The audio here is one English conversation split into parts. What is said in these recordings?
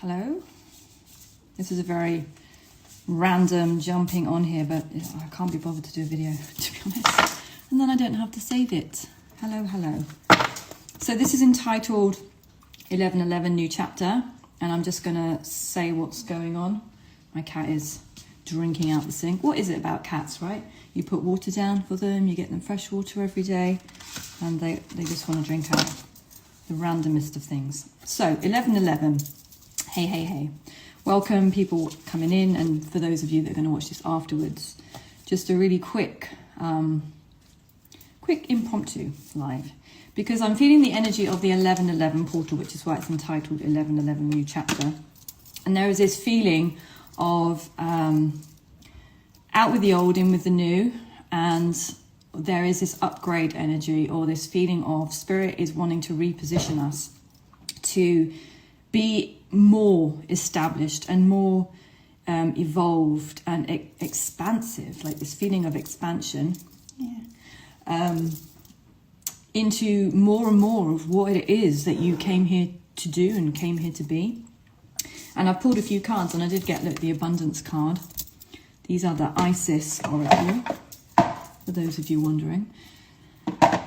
Hello. This is a very random jumping on here, but I can't be bothered to do a video, to be honest. And then I don't have to save it. Hello, hello. So this is entitled 11:11 New Chapter, and I'm just going to say what's going on. My cat is drinking out the sink. What is it about cats, right? You put water down for them, you get them fresh water every day, and they just want to drink out the randomest of things. So 11:11. Hey, hey, hey. Welcome people coming in, and for those of you that are going to watch this afterwards, just a really quick impromptu live, because I'm feeling the energy of the 11:11 portal, which is why it's entitled 11:11 New Chapter. And there is this feeling of out with the old, in with the new, and there is this upgrade energy, or this feeling of spirit is wanting to reposition us to be more established and more evolved and expansive, like this feeling of expansion, into more and more of what it is that you came here to do and came here to be. And I've pulled a few cards, and I did get, look, the abundance card. These are the Isis Oracle, for those of you wondering.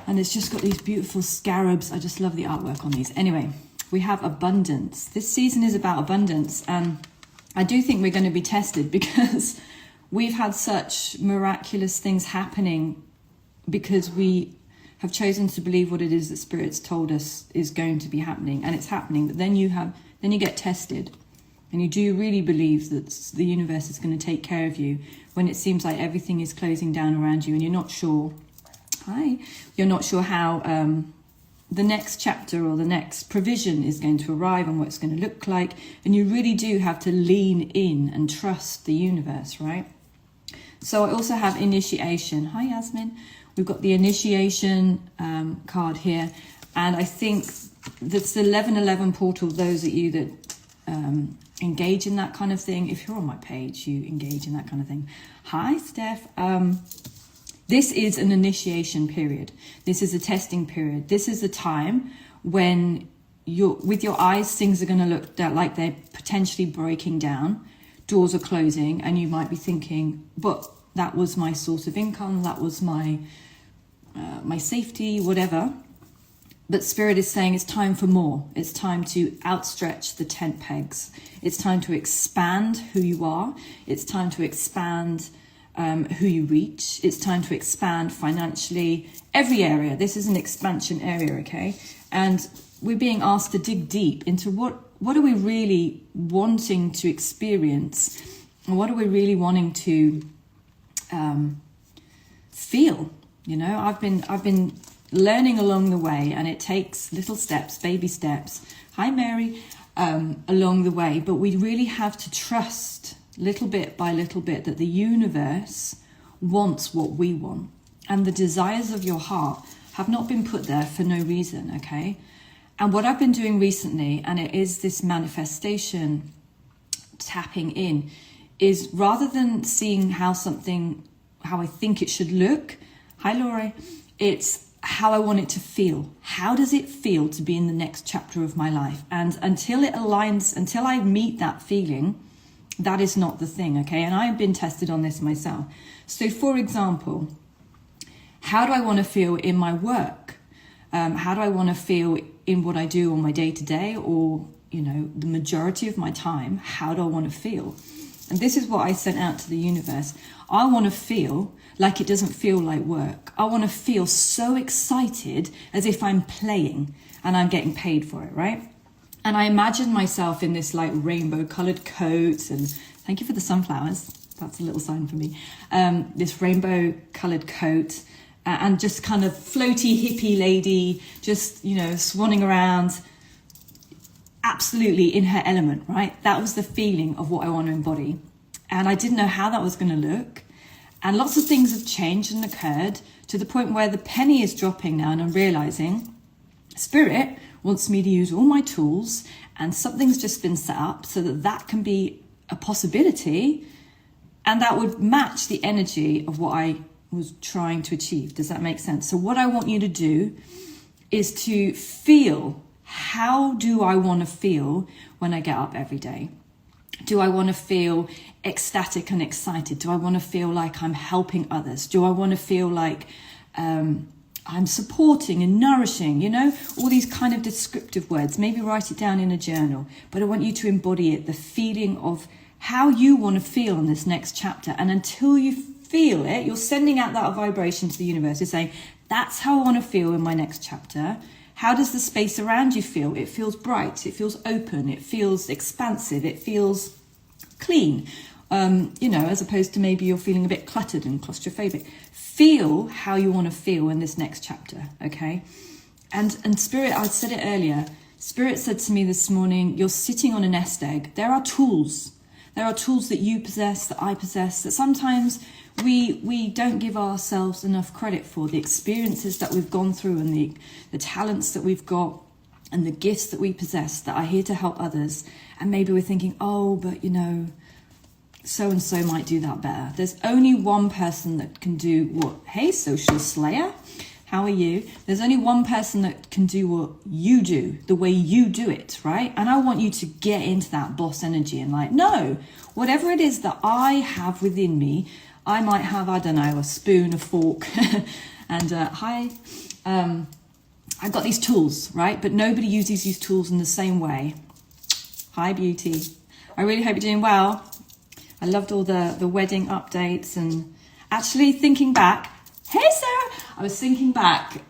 And it's just got these beautiful scarabs. I just love the artwork on these. Anyway, we have abundance. This season is about abundance, and I do think we're going to be tested because we've had such miraculous things happening because we have chosen to believe what it is that Spirit's told us is going to be happening, and it's happening. But then you get tested, and you do really believe that the universe is going to take care of you when it seems like everything is closing down around you, and you're not sure. You're not sure how the next chapter or the next provision is going to arrive and what it's going to look like. And you really do have to lean in and trust the universe, right? So I also have initiation. Hi, Yasmin. We've got the initiation card here. And I think that's the 11:11 portal. Those of you that engage in that kind of thing, if you're on my page, you engage in that kind of thing. Hi, Steph. This is an initiation period. This is a testing period. This is a time when with your eyes, things are going to look like they're potentially breaking down. Doors are closing, and you might be thinking, but that was my source of income. That was my safety, whatever. But Spirit is saying it's time for more. It's time to outstretch the tent pegs. It's time to expand who you are. It's time to expand who you reach. It's time to expand financially, every area. This is an expansion area, okay? And we're being asked to dig deep into what are we really wanting to experience, and what are we really wanting to feel. You know, I've been learning along the way, and it takes little steps, baby steps. Hi, Mary. Along the way, but we really have to trust, little bit by little bit, that the universe wants what we want, and the desires of your heart have not been put there for no reason, okay? And what I've been doing recently, and it is this manifestation tapping in, is rather than seeing how I think it should look, hi Laurie, it's how I want it to feel. How does it feel to be in the next chapter of my life? And until it aligns, until I meet that feeling, that is not the thing, okay? And I've been tested on this myself. So for example, how do I want to feel in my work? How do I want to feel in what I do on my day-to-day, or, you know, the majority of my time? How do I want to feel? And this is what I sent out to the universe. I want to feel like it doesn't feel like work. I want to feel so excited as if I'm playing and I'm getting paid for it, right? And I imagine myself in this like rainbow colored coat, and thank you for the sunflowers. That's a little sign for me. This rainbow colored coat, and just kind of floaty hippie lady, just, you know, swanning around, absolutely in her element, right? That was the feeling of what I want to embody. And I didn't know how that was going to look. And lots of things have changed and occurred to the point where the penny is dropping now, and I'm realizing Spirit wants me to use all my tools, and something's just been set up so that can be a possibility, and that would match the energy of what I was trying to achieve. Does that make sense? So what I want you to do is to feel how do I want to feel when I get up every day? Do I want to feel ecstatic and excited? Do I want to feel like I'm helping others? Do I want to feel like I'm supporting and nourishing? You know, all these kind of descriptive words. Maybe write it down in a journal. But I want you to embody it, the feeling of how you want to feel in this next chapter. And until you feel it, you're sending out that vibration to the universe. You're saying, that's how I want to feel in my next chapter. How does the space around you feel? It feels bright, it feels open, it feels expansive, it feels clean, you know, as opposed to maybe you're feeling a bit cluttered and claustrophobic. Feel how you want to feel in this next chapter, okay? And Spirit, I said it earlier, Spirit said to me this morning, you're sitting on a nest egg. There are tools. There are tools that you possess, that I possess, that sometimes we don't give ourselves enough credit for. The experiences that we've gone through and the talents that we've got and the gifts that we possess that are here to help others. And maybe we're thinking, oh, but you know, so-and-so might do that better. There's only one person that can do what, hey, Social Slayer, how are you? There's only one person that can do what you do, the way you do it, right? And I want you to get into that boss energy and like, no, whatever it is that I have within me, I might have, I don't know, a spoon, a fork, and I've got these tools, right? But nobody uses these tools in the same way. Hi, beauty. I really hope you're doing well. I loved all the wedding updates and actually thinking back. Hey, Sarah. I was thinking back,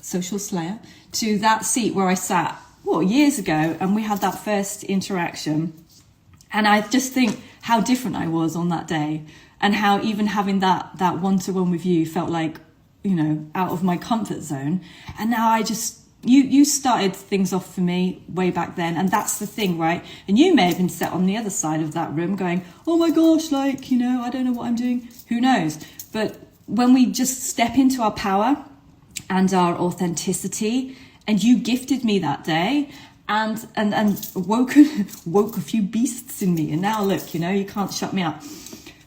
Social Slayer, to that seat where I sat, years ago, and we had that first interaction. And I just think how different I was on that day, and how even having that one-to-one with you felt like, you know, out of my comfort zone. And now I just, you started things off for me way back then. And that's the thing, right? And you may have been sat on the other side of that room going, oh my gosh, like, you know, I don't know what I'm doing. Who knows? But when we just step into our power and our authenticity, and you gifted me that day, and woke a few beasts in me. And now look, you know, you can't shut me up.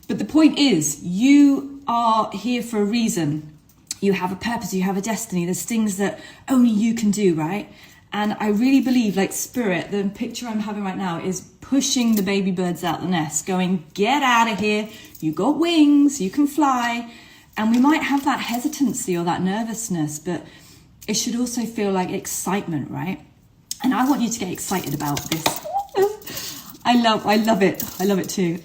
But the point is, you are here for a reason. You have a purpose, you have a destiny. There's things that only you can do, right? And I really believe, like Spirit, the picture I'm having right now is pushing the baby birds out the nest, going, get out of here. You got wings, you can fly. And we might have that hesitancy or that nervousness, but it should also feel like excitement, right? And I want you to get excited about this. I love it. I love it too.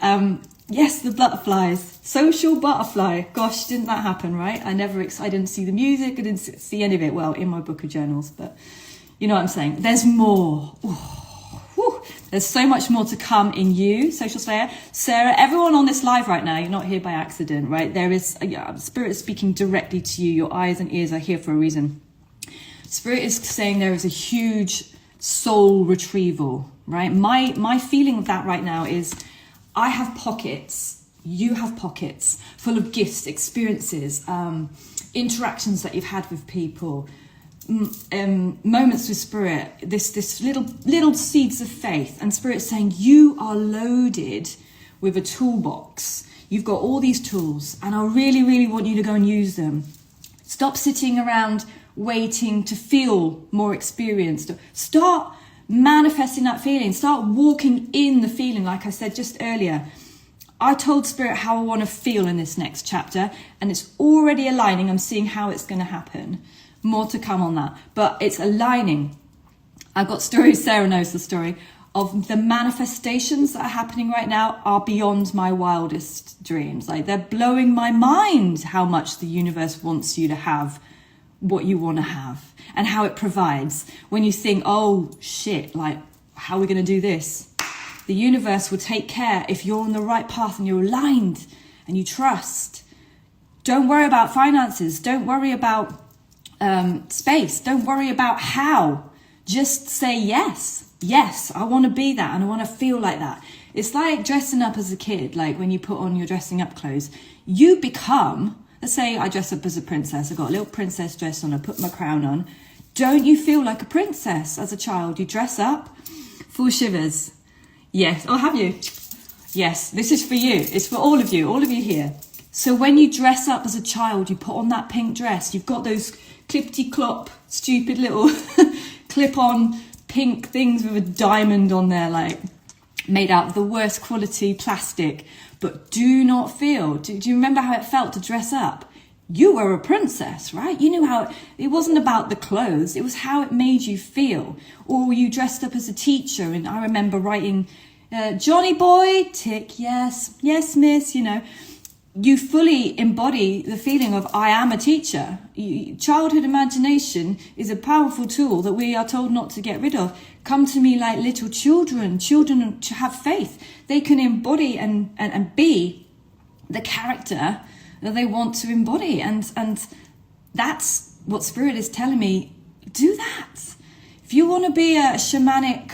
Yes, the butterflies. Social butterfly. Gosh, didn't that happen, right? I didn't see the music. I didn't see any of it. Well, in my book of journals, but you know what I'm saying. There's more. Ooh, there's so much more to come in you, Social Slayer. Sarah, everyone on this live right now, you're not here by accident, right? There is Spirit speaking directly to you. Your eyes and ears are here for a reason. Spirit is saying there is a huge soul retrieval, right? My feeling of that right now is I have pockets, you have pockets full of gifts, experiences, interactions that you've had with people, moments with Spirit, this little seeds of faith. And Spirit saying you are loaded with a toolbox. You've got all these tools, and I really, really want you to go and use them. Stop sitting around waiting to feel more experienced. Start manifesting that feeling. Start walking in the feeling. Like I said just earlier, I told Spirit how I want to feel in this next chapter, and it's already aligning. I'm seeing how it's going to happen. More to come on that, but it's aligning. I've got stories, Sarah knows the story, of the manifestations that are happening right now are beyond my wildest dreams. Like, they're blowing my mind how much the universe wants you to have what you want to have, and how it provides. When you think, oh shit, like, how are we going to do this? The universe will take care if you're on the right path and you're aligned and you trust. Don't worry about finances. Don't worry about space. Don't worry about how. Just say yes. Yes, I want to be that, and I want to feel like that. It's like dressing up as a kid. Like when you put on your dressing up clothes, you become, let's say I dress up as a princess. I've got a little princess dress on. I put my crown on. Don't you feel like a princess as a child? You dress up, full shivers. Yes. Oh, have you? Yes, this is for you. It's for all of you here. So when you dress up as a child, you put on that pink dress. You've got those clippity-clop, stupid little clip-on pink things with a diamond on there, like made out of the worst quality plastic. But do not feel, do you remember how it felt to dress up? You were a princess, right? You knew how it wasn't about the clothes, it was how it made you feel. Or you dressed up as a teacher, and I remember writing, Johnny boy, tick, yes, yes, miss, you know. You fully embody the feeling of, I am a teacher. Childhood imagination is a powerful tool that we are told not to get rid of. Come to me like little children. Children have faith. They can embody and be the character that they want to embody. And that's what Spirit is telling me. Do that. If you want to be a shamanic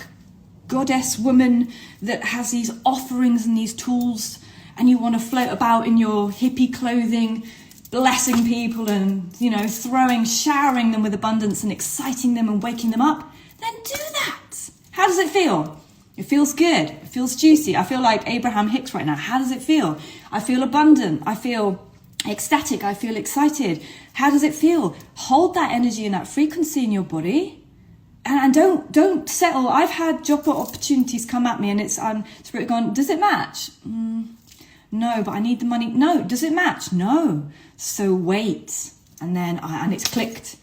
goddess woman that has these offerings and these tools, and you want to float about in your hippie clothing, blessing people and, you know, showering them with abundance and exciting them and waking them up, then do that. How does it feel? It feels good. It feels juicy. I feel like Abraham Hicks right now. How does it feel? I feel abundant. I feel ecstatic. I feel excited. How does it feel? Hold that energy and that frequency in your body. And don't settle. I've had job opportunities come at me and it's Spirit going, does it match? No, but I need the money. No, does it match? No. So wait. And then, and it's clicked.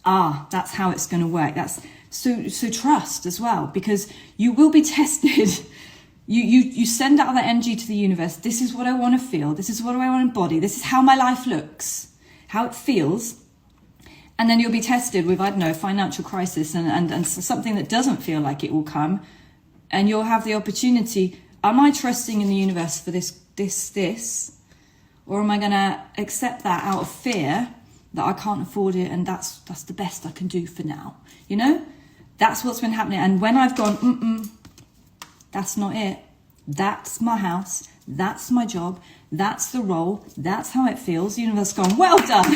That's how it's going to work. That's so trust as well, because you will be tested. You send out that energy to the universe. This is what I want to feel. This is what I want to embody. This is how my life looks, how it feels. And then you'll be tested with, I don't know, financial crisis and something that doesn't feel like it will come. And you'll have the opportunity. Am I trusting in the universe for this? Or am I going to accept that out of fear that I can't afford it and that's the best I can do for now? You know, that's what's been happening. And when I've gone, that's not it. That's my house. That's my job. That's the role. That's how it feels. The universe has gone, well done.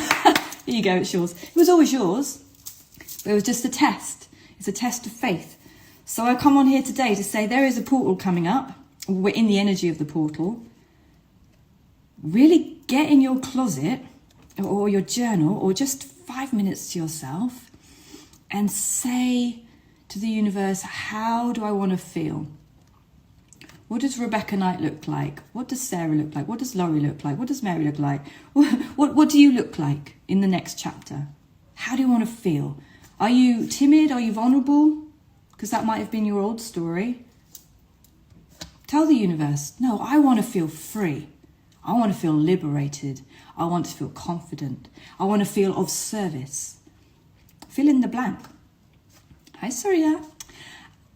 Here you go, it's yours. It was always yours, but it was just a test. It's a test of faith. So I come on here today to say there is a portal coming up. We're in the energy of the portal. Really get in your closet or your journal or just 5 minutes to yourself and say to the universe, how do I want to feel? What does Rebecca Knight look like? What does Sarah look like? What does Laurie look like? What does Mary look like? What do you look like in the next chapter? How do you want to feel? Are you timid? Are you vulnerable? Because that might have been your old story. Tell the universe, no, I want to feel free. I want to feel liberated. I want to feel confident. I want to feel of service. Fill in the blank. Hi, Surya.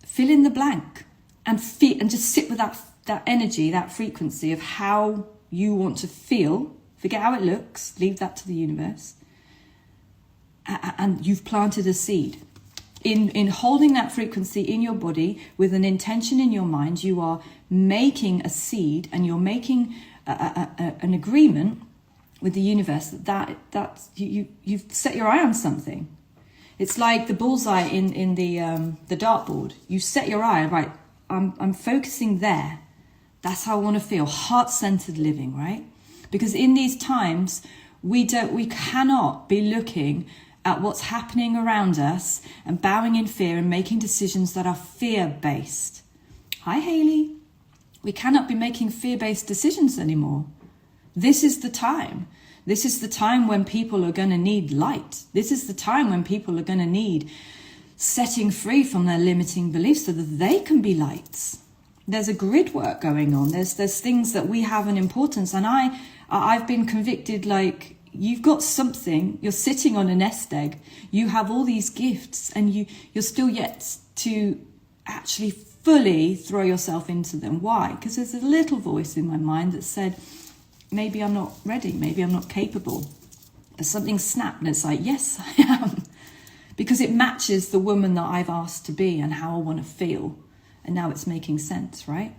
Fill in the blank and just sit with that energy, that frequency of how you want to feel. Forget how it looks. Leave that to the universe. And you've planted a seed. In holding that frequency in your body with an intention in your mind, you are making a seed and you're making an agreement with the universe that you've set your eye on something. It's like the bullseye in the dartboard. You set your eye, right? I'm focusing there. That's how I want to feel. Heart-centered living, right? Because in these times, we cannot be looking at what's happening around us and bowing in fear and making decisions that are fear-based. Hi, Hayley. We cannot be making fear-based decisions anymore. This is the time. This is the time when people are going to need light. This is the time when people are going to need setting free from their limiting beliefs so that they can be lights. There's a grid work going on. There's things that we have an importance. And I've been convicted, like, you've got something, you're sitting on a nest egg, you have all these gifts and you're still yet to actually fully throw yourself into them. Why? Because there's a little voice in my mind that said, maybe I'm not ready, maybe I'm not capable. But something snapped and it's like, yes, I am. Because it matches the woman that I've asked to be and how I want to feel. And now it's making sense, right?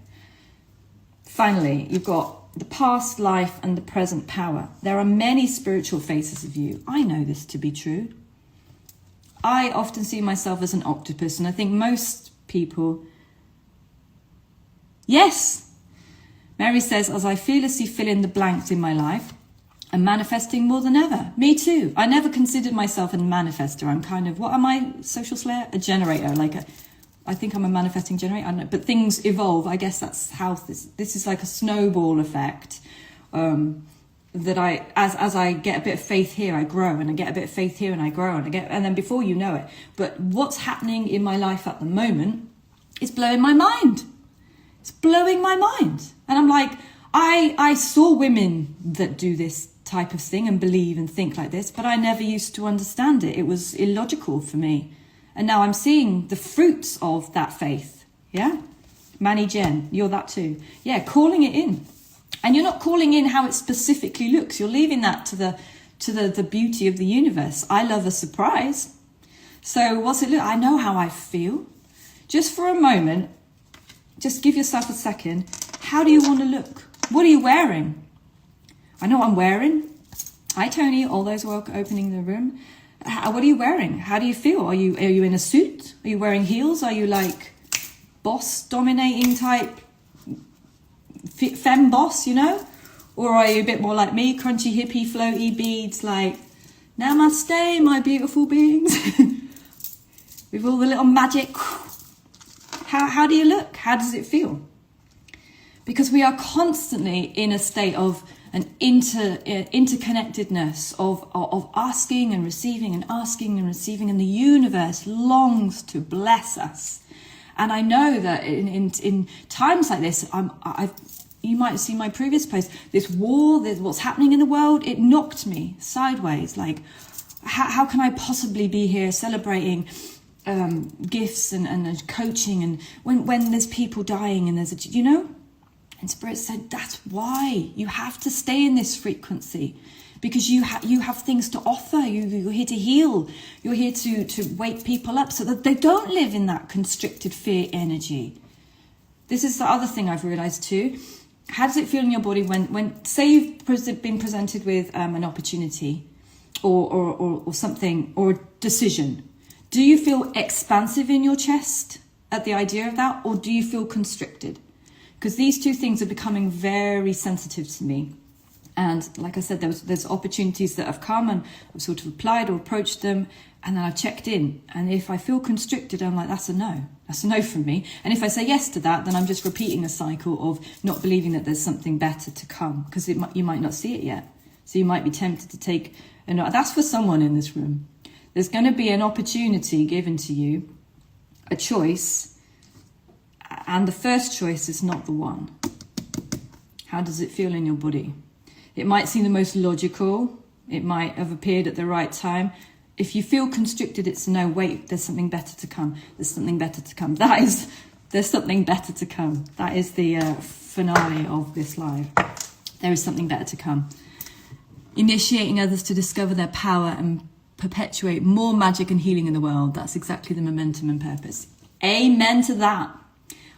Finally, you've got the past life and the present power. There are many spiritual faces of you. I know this to be true. I often see myself as an octopus, and I think most people... Yes! Mary says, as I fearlessly fill in the blanks in my life, I'm manifesting more than ever. Me too. I never considered myself a manifester. I'm kind of, what am I, social slayer? A generator, I think I'm a manifesting generator. I don't know, but things evolve. I guess that's how this is like a snowball effect. That as I get a bit of faith here, I grow, and I get a bit of faith here, and I grow, and then before you know it. But what's happening in my life at the moment is blowing my mind. It's blowing my mind, and I'm like, I saw women that do this type of thing and believe and think like this, but I never used to understand it. It was illogical for me. And now I'm seeing the fruits of that faith. Yeah? Manny Jen, you're that too. Yeah, calling it in. And you're not calling in how it specifically looks. You're leaving that to the beauty of the universe. I love a surprise. So what's it look? I know how I feel. Just for a moment, just give yourself a second. How do you want to look? What are you wearing? I know what I'm wearing. Hi, Tony. All those who are opening the room. What are you wearing? How do you feel? Are you in a suit? Are you wearing heels? Are you like boss dominating type femme boss, you know? Or are you a bit more like me, crunchy hippie floaty beads, like namaste, my beautiful beings, with all the little magic? How do you look? How does it feel? Because we are constantly in a state of an interconnectedness of asking and receiving and asking and receiving, and the universe longs to bless us. And I know that in times like this, you might have seen my previous post, this war, what's happening in the world, it knocked me sideways. Like, how can I possibly be here celebrating gifts and coaching, and when there's people dying and there's and Spirit said, that's why you have to stay in this frequency, because you have things to offer. You're here to heal. You're here to wake people up so that they don't live in that constricted fear energy. This is the other thing I've realized too. How does it feel in your body when say you've been presented with an opportunity or something, or a decision? Do you feel expansive in your chest at the idea of that, or do you feel constricted? Because these two things are becoming very sensitive to me. And like I said, there's opportunities that have come, and I've sort of applied or approached them, and then I've checked in. And if I feel constricted, I'm like, that's a no. That's a no from me. And if I say yes to that, then I'm just repeating a cycle of not believing that there's something better to come, because you might not see it yet. So you might be tempted to take a no. That's for someone in this room. There's going to be an opportunity given to you, a choice, and the first choice is not the one. How does it feel in your body? It might seem the most logical. It might have appeared at the right time. If you feel constricted, it's no, wait, there's something better to come. There's something better to come. There's something better to come. That is the finale of this live. There is something better to come. Initiating others to discover their power and perpetuate more magic and healing in the world. That's exactly the momentum and purpose. Amen to that.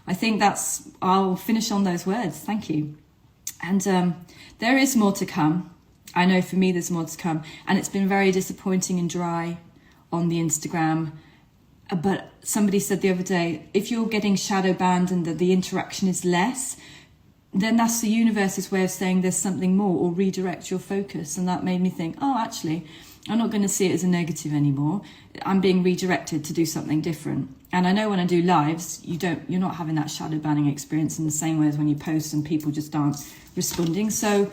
I think I'll finish on those words. Thank you. And there is more to come. I know for me there's more to come. And it's been very disappointing and dry on the Instagram. But somebody said the other day, if you're getting shadow banned and the interaction is less, then that's the universe's way of saying there's something more, or redirect your focus. And that made me think, oh, actually, I'm not going to see it as a negative anymore. I'm being redirected to do something different. And I know when I do lives, you're not having that shadow banning experience in the same way as when you post and people just aren't responding. So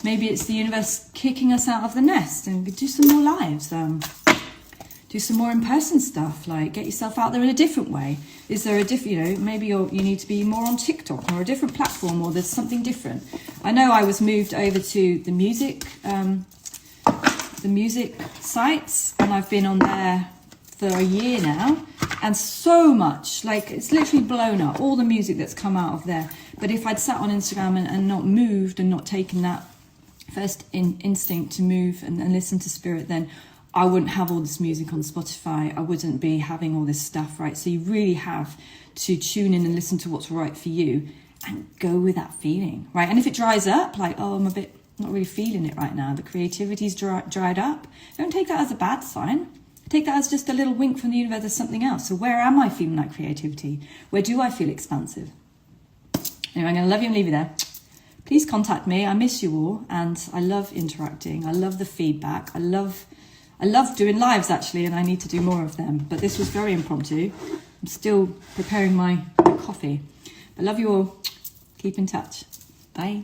maybe it's the universe kicking us out of the nest, and do some more lives. Do some more in-person stuff, like get yourself out there in a different way. Is there a different, maybe you need to be more on TikTok or a different platform, or there's something different. I know I was moved over to the music sites, and I've been on there for a year now, and so much, like, it's literally blown up, all the music that's come out of there. But if I'd sat on Instagram and not moved and not taken that first instinct to move and listen to Spirit, then I wouldn't have all this music on Spotify. I wouldn't be having all this stuff, right? So you really have to tune in and listen to what's right for you and go with that feeling, right? And if it dries up, like, oh, I'm a bit not really feeling it right now, the creativity's dried up, don't take that as a bad sign. Take that as just a little wink from the universe as something else. So where am I feeling that creativity? Where do I feel expansive? Anyway, I'm going to love you and leave you there. please contact me. I miss you all, and I love interacting. I love the feedback. I love doing lives, actually, and I need to do more of them. But this was very impromptu. I'm still preparing my coffee. I love you all. Keep in touch. Bye.